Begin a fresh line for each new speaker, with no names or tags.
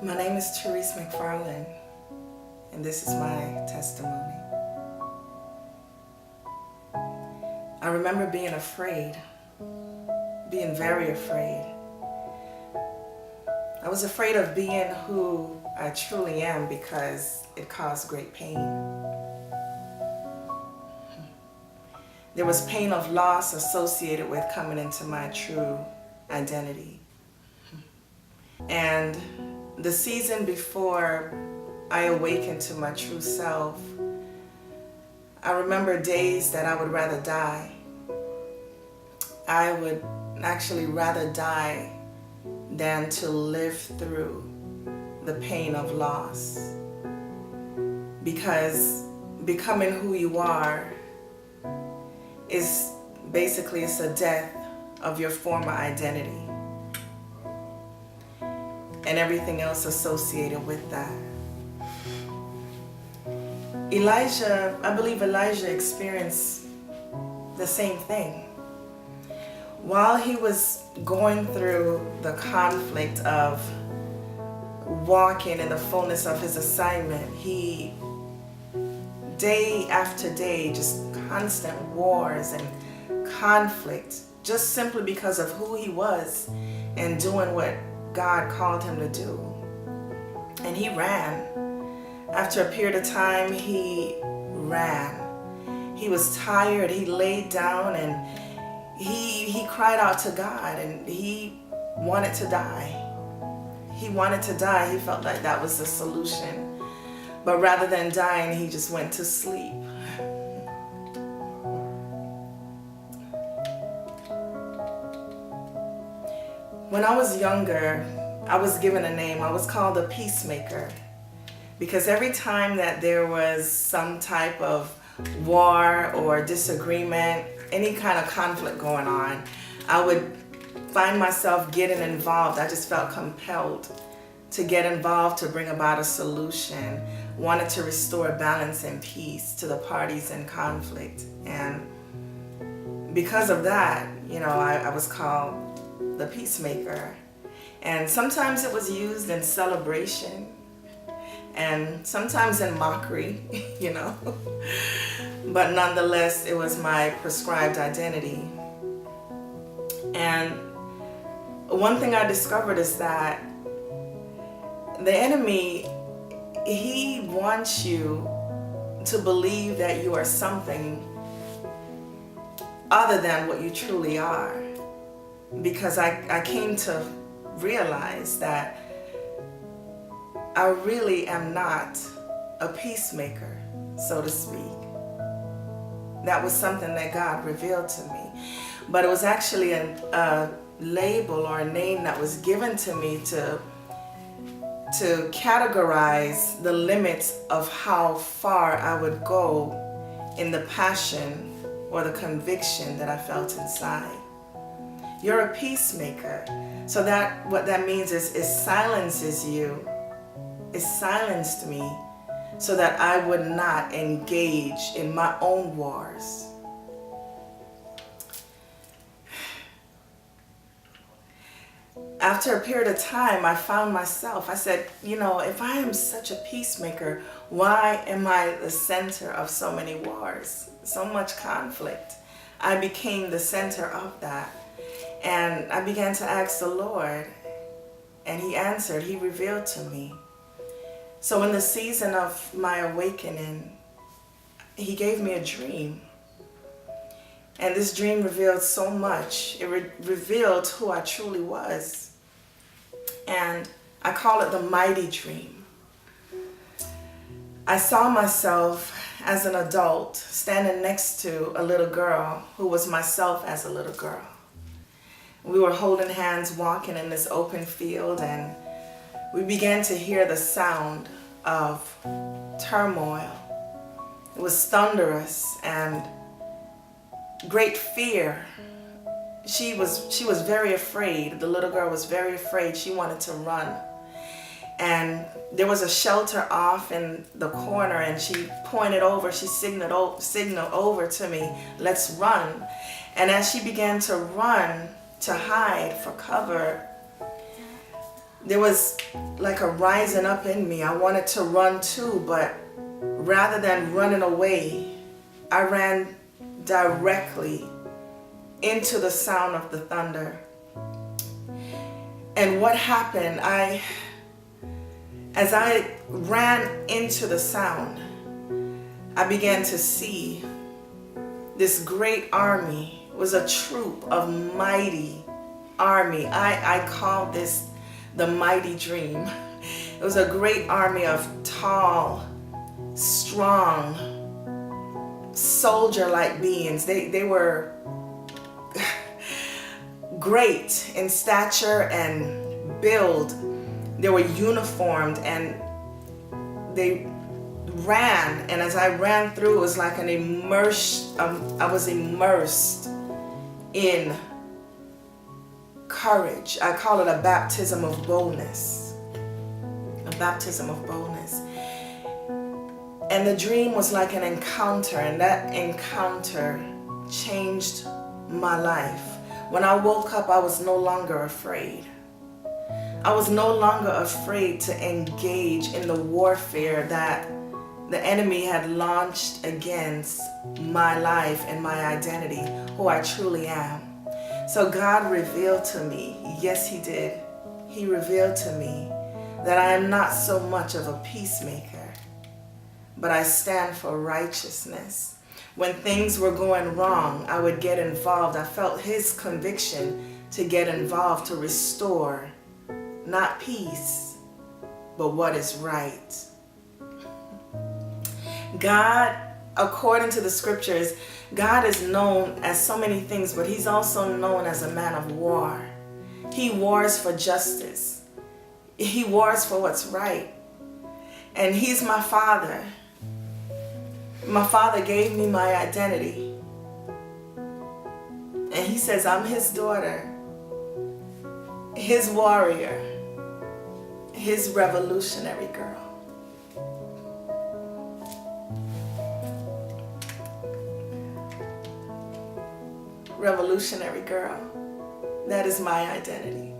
My name is Therese McFarlane, and this is my testimony. I remember being afraid, being very afraid. I was afraid of being who I truly am because it caused great pain. There was pain of loss associated with coming into my true identity. And the season before I awakened to my true self, I remember days that I would rather die. I would actually rather die than to live through the pain of loss. Because becoming who you are is basically, it's a death of your former identity and everything else associated with that. I believe Elijah experienced the same thing. While he was going through the conflict of walking in the fullness of his assignment, he, day after day, just constant wars and conflict, just simply because of who he was and doing what God called him to do. And he ran. After a period of time, he ran. He was tired. He laid down and he cried out to God, and he wanted to die. He wanted to die. He felt like that was the solution. But rather than dying, he just went to sleep. When I was younger, I was given a name. I was called a peacemaker, because every time that there was some type of war or disagreement, any kind of conflict going on, I would find myself getting involved. I just felt compelled to get involved to bring about a solution, wanted to restore balance and peace to the parties in conflict. And because of that, I was called the peacemaker. And sometimes it was used in celebration and sometimes in mockery, but nonetheless, it was my prescribed identity. And one thing I discovered is that the enemy, he wants you to believe that you are something other than what you truly are. Because I came to realize that I really am not a peacemaker, so to speak. That was something that God revealed to me. But it was actually a label or a name that was given to me to categorize the limits of how far I would go in the passion or the conviction that I felt inside. You're a peacemaker. So what that means is it silences you. It silenced me so that I would not engage in my own wars. After a period of time, I found myself, I said, if I am such a peacemaker, why am I the center of so many wars, so much conflict? I became the center of that. And I began to ask the Lord, and he answered, he revealed to me. So in the season of my awakening, he gave me a dream. And this dream revealed so much. It revealed who I truly was. And I call it the mighty dream. I saw myself as an adult standing next to a little girl who was myself as a little girl. We were holding hands, walking in this open field, and we began to hear the sound of turmoil. It was thunderous and great fear. She was very afraid. The little girl was very afraid. She wanted to run. And there was a shelter off in the corner, and she pointed over, she signaled over to me, let's run. And as she began to run, to hide for cover, there was like a rising up in me. I wanted to run too, but rather than running away, I ran directly into the sound of the thunder. And what happened, as I ran into the sound, I began to see this great army. It was a troop of mighty army. I call this the mighty dream. It was a great army of tall, strong, soldier-like beings. They were great in stature and build. They were uniformed and they ran, and as I ran through, it was like I was immersed in courage. I call it a baptism of boldness. A baptism of boldness. And the dream was like an encounter, and that encounter changed my life. When I woke up, I was no longer afraid. I was no longer afraid to engage in the warfare that the enemy had launched against my life and my identity, who I truly am. So God revealed to me, yes, He did. He revealed to me that I am not so much of a peacemaker, but I stand for righteousness. When things were going wrong, I would get involved. I felt His conviction to get involved, to restore, not peace, but what is right. God, according to the scriptures, God is known as so many things, but He's also known as a man of war. He wars for justice. He wars for what's right. And He's my Father. My Father gave me my identity. And He says I'm His daughter, His warrior, His revolutionary girl. Revolutionary girl. That is my identity.